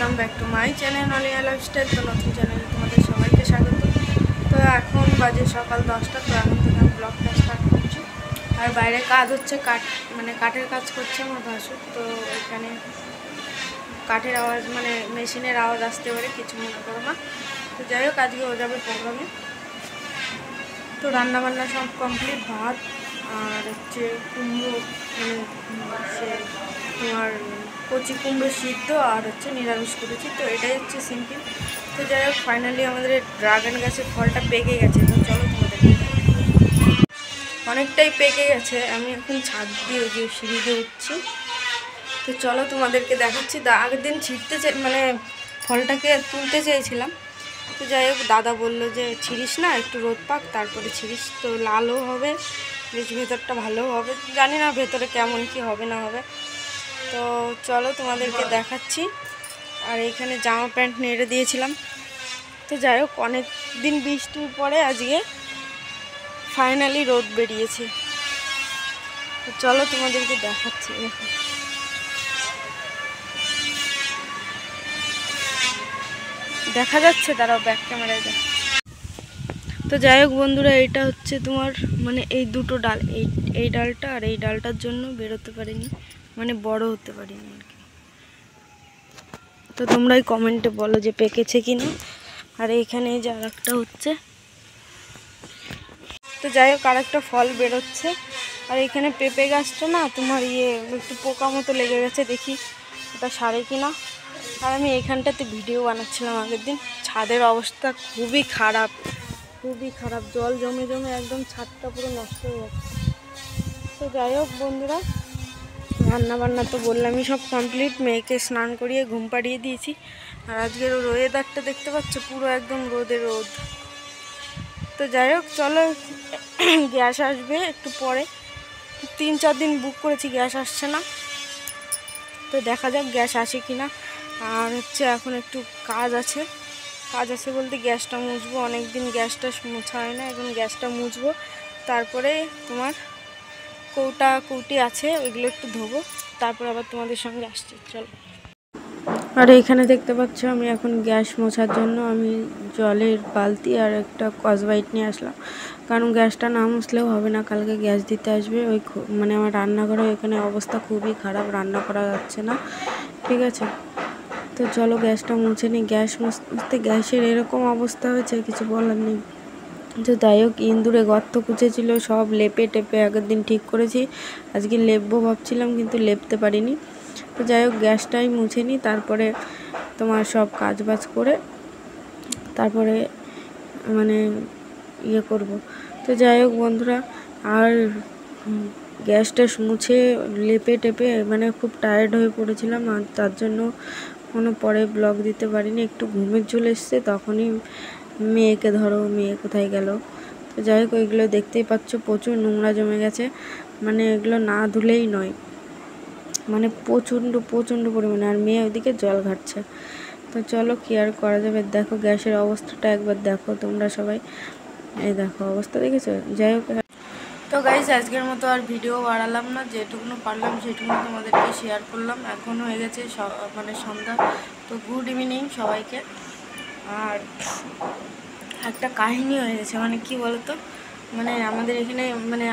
Welcome back to my channel অলিয়া lifestyle. তো নতুন চ্যানেলে তোমাদের সবাইকে স্বাগত। তো এখন বাজে সকাল 10টা। তো এখন থেকে আমি ব্লগটা স্টার্ট করছি। আর বাইরে কাজ হচ্ছে, কাঠের কাজ করছে আমার ভাসুর। তো এখানে কাঠের আওয়াজ মেশিনের আওয়াজ আসতে পারে, কিছু মনে করো না। তো যাই হোক, আজকে ও যাবে প্রোগ্রামে। তো রান্নাবান্না সব কমপ্লিট। ভাত আর হচ্ছে কুমড়ো, সে তোমার কচি কুমড়ো সিদ্ধ আর হচ্ছে নিরামিষ করেছি। তো এটাই হচ্ছে সিম্পল। তো যাই হোক, ফাইনালি আমাদের ড্রাগন গাছের ফলটা পেকে গেছে। তো চলো তোমাদের অনেকটাই পেকে গেছে। আমি এখন ছাদ দিয়ে যে সিঁড়ি দিয়ে উঠছি। তো চলো তোমাদেরকে দেখাচ্ছি। আগের দিন ফলটাকে তুলতে চেয়েছিলাম। তো যাই হোক, দাদা বললো যে ছিঁড়িস না, একটু রোদ পাক তারপরে ছিঁড়িস, তো লালও হবে, বেশ ভেতরটা ভালোও হবে। জানি না ভেতরে কেমন কি হবে না হবে। তো চলো তোমাদেরকে দেখাচ্ছি। আর এখানে জামা প্যান্ট নেড়ে দিয়েছিলাম। তো যাই হোক, অনেক দিন বৃষ্টির পরে আজকে ফাইনালি রোদ বেরিয়েছে। তো চলো তোমাদেরকে দেখাচ্ছি। দেখো, দেখা যাচ্ছে, দাঁড়াও ব্যাক ক্যামেরায় দেখো। তো যাই হোক বন্ধুরা, এটা হচ্ছে তোমার এই দুটো ডাল, এই ডালটা আর এই ডালটার জন্য বেরোতে পারিনি, বড় হতে পারিনি আর কি। তো তোমরাই কমেন্টে বলো যে পেকেছে কিনা। আর এইখানে এই যে আর একটা হচ্ছে। তো যাই হোক, আর একটা ফল বেরোচ্ছে। আর এখানে পেঁপে গাছটা না তোমার একটু পোকা মতো লেগে গেছে, দেখি ওটা সারে কিনা। আর আমি এখানটাতে ভিডিও বানাচ্ছিলাম আগের দিন। ছাদের অবস্থা খুবই খারাপ, খুবই খারাপ। জল জমে জমে একদম ছাদটা পুরো নষ্ট হয়ে যাচ্ছে। তো যাই হোক বন্ধুরা, রান্নাবান্না তো বললামই সব কমপ্লিট। মেয়েকে স্নান করিয়ে ঘুম পাড়িয়ে দিয়েছি। আর আজকের ওয়েদারটা দেখতে পাচ্ছ, পুরো একদম রোদে রোদ। তো যাই হোক চলো, গ্যাস আসবে একটু পরে। 3-4 দিন বুক করেছি, গ্যাস আসছে না। তো দেখা যাক গ্যাস আসে কিনা। আর হচ্ছে এখন একটু কাজ আছে বলতে গ্যাসটা মুছবো। অনেক দিন গ্যাসটা মোছা হয় না, এখন গ্যাসটা মুছবো। তারপরে তোমার কৌটি আছে, ওইগুলো একটু ধোবো। তারপর আবার তোমাদের সঙ্গে আসছি, চলো। আর এখানে দেখতে পাচ্ছ, আমি এখন গ্যাস মোছার জন্য আমি জলের বালতি আর একটা স্কচব্রাইট নিয়ে আসলাম। কারণ গ্যাসটা না মুছলেও হবে না, কালকে গ্যাস দিতে আসবে। আমার রান্নাঘরে এখানে অবস্থা খুবই খারাপ, রান্না করা যাচ্ছে না, ঠিক আছে। তো চলো গ্যাসটা মুছে নিই। গ্যাস মুছতে গ্যাসের এরকম অবস্থা হয়েছে, কিছু বলার নেই। তো যাই হোক, ইঁদুরে গর্ত খুঁজেছিল, সব লেপে টেপে আগের দিন ঠিক করেছি। আজকে লেপবো ভাবছিলাম, কিন্তু লেপতে পারিনি। তো যাই হোক, গ্যাসটাই মুছে নিই, তারপরে তোমার সব কাজ বাজ করে তারপরে করব। তো যাই হোক বন্ধুরা, আর গ্যাসটা মুছে লেপে টেপে খুব টায়ার্ড হয়ে পড়েছিলাম। আর তার জন্য পরে ব্লগ দিতে পারিনি। একটু ঘুমের চলে এসছে, তখনই মেয়েকে ধরো, মেয়ে কোথায় গেল। তো যাই হোক, ওইগুলো দেখতেই পাচ্ছ, প্রচুর নোংরা জমে গেছে। এগুলো না ধুলেই নয়, প্রচণ্ড পরিমাণে। আর মেয়ে ওইদিকে জল ঘাটছে। তো চলো, কি আর করা যাবে। দেখো গ্যাসের অবস্থাটা একবার দেখো তোমরা সবাই, এই দেখো অবস্থা, দেখেছো। যাই হোক, তো গাইস আজকের মতো আর ভিডিও বাড়ালাম না, যেটুকুনো পারলাম সেটুকুনো তোমাদেরকে শেয়ার করলাম। এখন হয়ে গেছে সন্ধ্যা। তো গুড ইভিনিং সবাইকে। আর একটা কাহিনী হয়ে গেছে, কি বলতো, আমাদের এখানে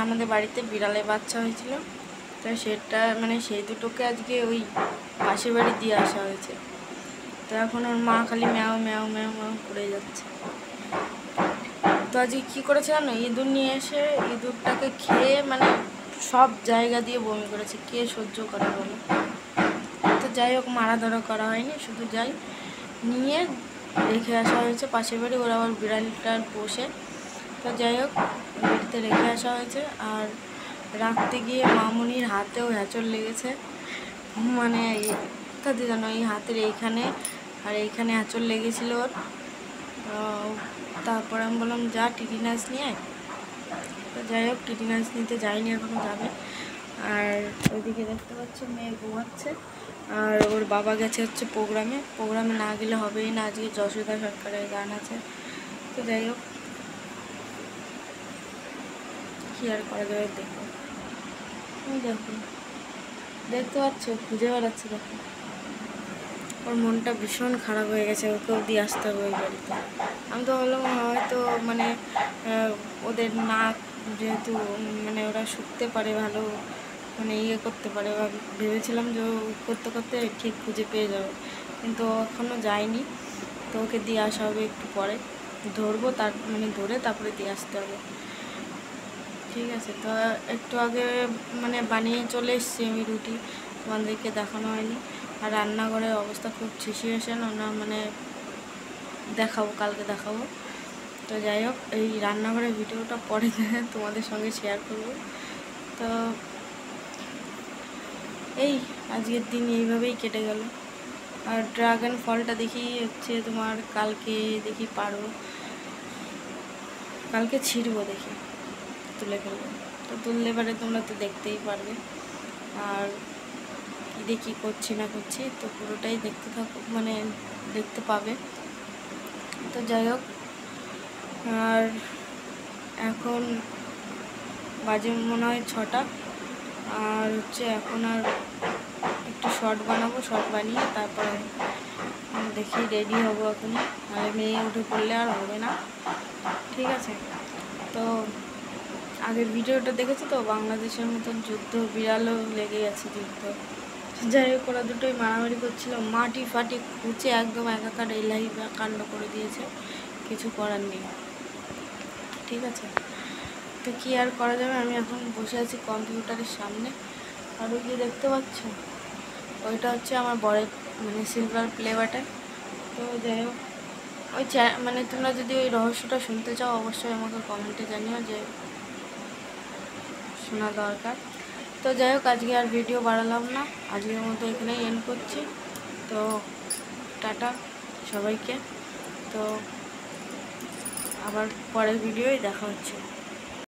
আমাদের বাড়িতে বিড়ালের বাচ্চা হয়েছিল। তো সেটা সেই দুটোকে আজকে ওই পাশের বাড়ি দিয়ে আসা হয়েছে। তো এখন ওর মা খালি ম্যাও ম্যাও ম্যাও ম্যাও করে যাচ্ছে। তো আজকে কী করেছে জানো, ইঁদুর নিয়ে এসে ইঁদুরটাকে খেয়ে সব জায়গা দিয়ে বমি করেছে। কে সহ্য করে বলো। তো যাই হোক, মারা ধরা করা হয়নি, শুধু যাই নিয়ে রেখে আসা হয়েছে পাশের বাড়ি। ওরা আবার বিড়ালটার পোষে। তো যাই হোক, বাড়িতে রেখে আসা হয়েছে। আর রাখতে গিয়ে মামুনির হাতেও হ্যাঁচড় লেগেছে। কাজে জানো, এই হাতের এইখানে আর এইখানে হ্যাঁচড় লেগেছিল ওর। তারপর আমি বললাম যা টিটিনাস নিয়ে। তো যাই হোক, টিটিনাস নিতে যাইনি, এখনও যাবে। আর ওইদিকে দেখতে পাচ্ছ মেয়ে ঘুমাচ্ছে। আর ওর বাবা গেছে হচ্ছে প্রোগ্রামে না গেলে হবেই না, আজকে যশোদা সরকারের গান আছে। তো যাই হোক, কী আর করা যাবে। দেখো দেখতে পাচ্ছ, খুঁজে বেড়াচ্ছে, দেখো ওর মনটা ভীষণ খারাপ হয়ে গেছে, ওকেও দিয়ে আসতে হবে ওই বাড়িতে। আমি তো ভাবলাম হয়তো মানে ওদের নাক যেহেতু মানে ওরা শুকতে পারে ভালো, মানে করতে পারে, ভেবেছিলাম যে ও করতে করতে ঠিক খুঁজে পেয়ে যাবে, কিন্তু এখনও যায়নি। তো ওকে দিয়ে আসা হবে একটু পরে, ধরবো তার মানে ধরে তারপরে দিয়ে আসতে হবে। ঠিক আছে, তো একটু আগে মানে বানিয়ে চলে এসেছি আমি রুটি, তোমাদেরকে দেখানো হয়নি। আর রান্নাঘরের অবস্থা খুব সিচুয়েশন না, মানে দেখাবো, কালকে দেখাবো। তো যাই হোক, এই রান্নাঘরের ভিডিওটা পরে তোমাদের সঙ্গে শেয়ার করবো। তো এই আজকের দিন এইভাবেই কেটে গেল। আর ড্রাগন ফলটা দেখি হচ্ছে তোমার কালকে দেখি পারো, কালকে ছিঁড়বো, দেখি তুলে ফেলবো। তো তুললে পারে তোমরা তো দেখতেই পারবে, আর কী দেখি করছি না করছি তো পুরোটাই দেখতে থাকো, মানে দেখতে পাবে। তো যাই হোক, আর এখন বাজে মনে হয় 6টা, আর হচ্ছে এখন আর একটু শর্ট বানাবো, শর্ট বানিয়ে তারপরে দেখি রেডি হবো এখনই, আর মেয়ে উঠে পড়লে আর হবে না। ঠিক আছে, তো আগের ভিডিওটা দেখেছো তো, বাংলাদেশের মতন যুদ্ধ, বিড়ালও লেগে গেছে যুদ্ধ। যাই হোক, ওরা দুটোই মারামারি করছিল, মাটি ফাটি খুঁচে একদম একাকার এলাই কাণ্ড করে দিয়েছে, কিছু করার নেই। ঠিক আছে, তো কী আর করা যাবে। আমি এখন বসে আছি কম্পিউটারের সামনে, আর ওই যে দেখতে পাচ্ছ ওইটা হচ্ছে আমার বরের মানে সিলভার প্লে বাটন। তো যাই হোক, ওই মানে তোমরা যদি ওই রহস্যটা শুনতে চাও অবশ্যই আমাকে কমেন্টে জানিও যে শোনা দরকার। তো যাই হোক, আজকে আর ভিডিও বাড়ালাম না, আজকের মতো এখানেই এন্ড করছি। তো টাটা সবাইকে, তো আবার পরের ভিডিওই দেখা হচ্ছে।